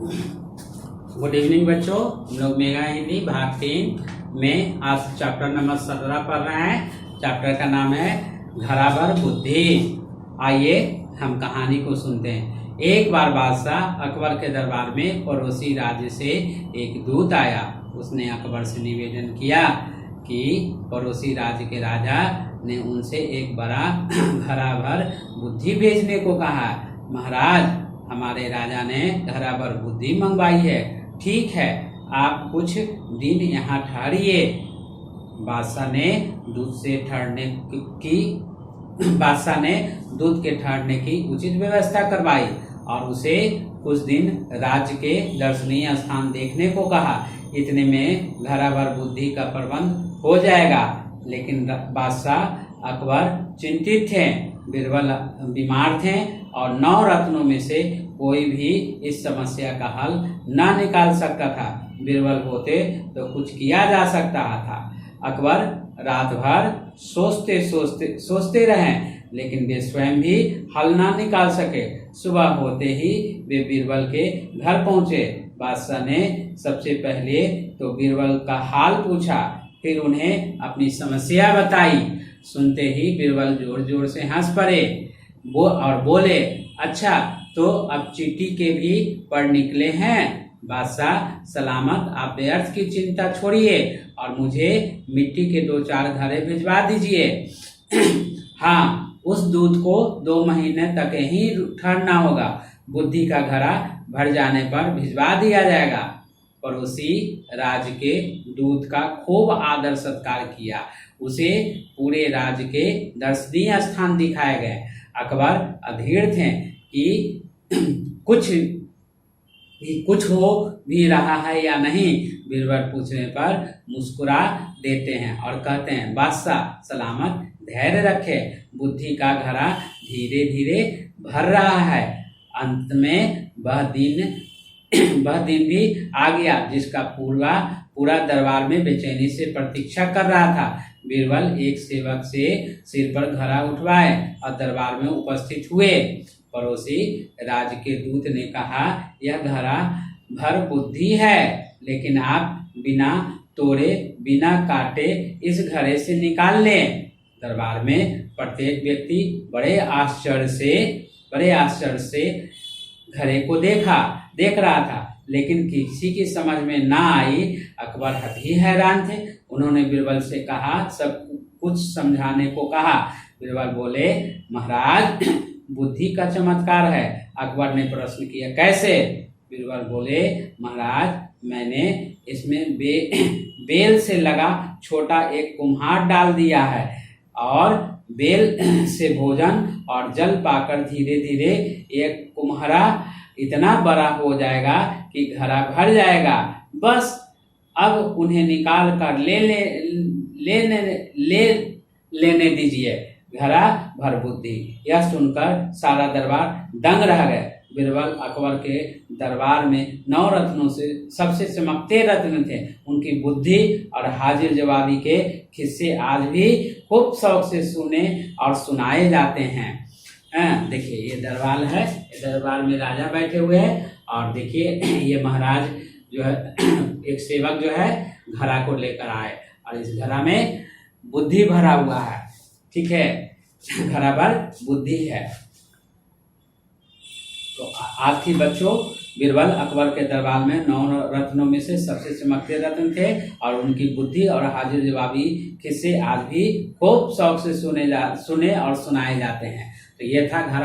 Good evening बच्चों, हम लोग मेगा हिंदी भाग 3 में आज चैप्टर नंबर 17 पढ़ रहे हैं। चैप्टर का नाम है घरावर बुद्धि। आइए हम कहानी को सुनते हैं। एक बार बादशाह अकबर के दरबार में पड़ोसी राज्य से एक दूत आया। उसने अकबर से निवेदन किया कि पड़ोसी राज्य के राजा ने उनसे एक बड़ा घरावर बुद्धि भेजने को कहा। महाराज, हमारे राजा ने घरावर बुद्धि मंगवाई है। ठीक है, आप कुछ दिन यहाँ ठहरिए। बादशाह ने दूत के ठहरने की उचित व्यवस्था करवाई और उसे कुछ दिन राज्य के दर्शनीय स्थान देखने को कहा। इतने में घरावर बुद्धि का प्रबंध हो जाएगा। लेकिन बादशाह अकबर चिंतित थे। बीरबल बीमार थे और 9 रत्नों में से कोई भी इस समस्या का हल ना निकाल सकता था। बीरबल होते तो कुछ किया जा सकता था। अकबर रात भर सोचते रहे, लेकिन वे स्वयं भी हल ना निकाल सके। सुबह होते ही वे बीरबल के घर पहुंचे। बादशाह ने सबसे पहले तो बीरबल का हाल पूछा, फिर उन्हें अपनी समस्या बताई। सुनते ही बीरबल जोर जोर से हंस पड़े और बोले, अच्छा, तो अब चिट्ठी के भी पढ़ निकले हैं। बादशाह सलामत, आप व्यर्थ की चिंता छोड़िए और मुझे मिट्टी के 2-4 घड़े भिजवा दीजिए। हाँ, उस दूध को 2 महीने तक ही ठहरना होगा। बुद्धि का घड़ा भर जाने पर भिजवा दिया जाएगा। पड़ोसी राज्य के दूत का खूब आदर सत्कार किया। उसे पूरे राज्य के दर्शनीय स्थान दिखाए गए। अकबर अधीर थे कि कुछ हो भी रहा है या नहीं। बीरबल पूछने पर मुस्कुरा देते हैं और कहते हैं, बादशाह सलामत, धैर्य रखे। बुद्धि का घड़ा धीरे धीरे भर रहा है। अंत में वह दिन भी आ गया जिसका पूरा दरबार में बेचैनी से प्रतीक्षा कर रहा था। बीरबल एक सेवक से सिर पर घड़ा उठवाए और दरबार में उपस्थित हुए। पड़ोसी राज्य के दूत ने कहा, यह घड़ा भर बुद्धि है, लेकिन आप बिना तोड़े बिना काटे इस घड़े से निकाल लें। दरबार में प्रत्येक व्यक्ति बड़े आश्चर्य से घड़े को देख रहा था, लेकिन किसी की समझ में ना आई। अकबर ही हैरान थे। उन्होंने बीरबल से कहा, सब कुछ समझाने को कहा। बीरबल बोले, महाराज, बुद्धि का चमत्कार है। अकबर ने प्रश्न किया, कैसे? बीरबल बोले, महाराज, मैंने इसमें बेल से लगा छोटा एक कुम्हार डाल दिया है और बेल से भोजन और जल पाकर धीरे धीरे एक कुम्हारा इतना बड़ा हो जाएगा कि घड़ा भर जाएगा। बस अब उन्हें निकाल कर लेने दीजिए। घड़ा भर बुद्धि। यह सुनकर सारा दरबार दंग रह गए। बीरबल अकबर के दरबार में 9 रत्नों से सबसे चमकते रत्न थे। उनकी बुद्धि और हाजिर जवाबी के किस्से आज भी खूब शौक से सुने और सुनाए जाते हैं। देखिए, ये दरबार है। दरबार में राजा बैठे हुए हैं और देखिए ये महाराज जो है एक सेवक जो है घड़ा को लेकर आए और इस घड़ा में बुद्धि भरा हुआ है। ठीक है, घड़ा पर बुद्धि है। तो आज की बच्चों, बीरबल अकबर के दरबार में 9 रत्नों में से सबसे चमकते रत्न थे और उनकी बुद्धि और हाजिर जवाबी किस्से आज भी खूब शौक से सुने और सुनाए जाते हैं। तो ये था घड़ा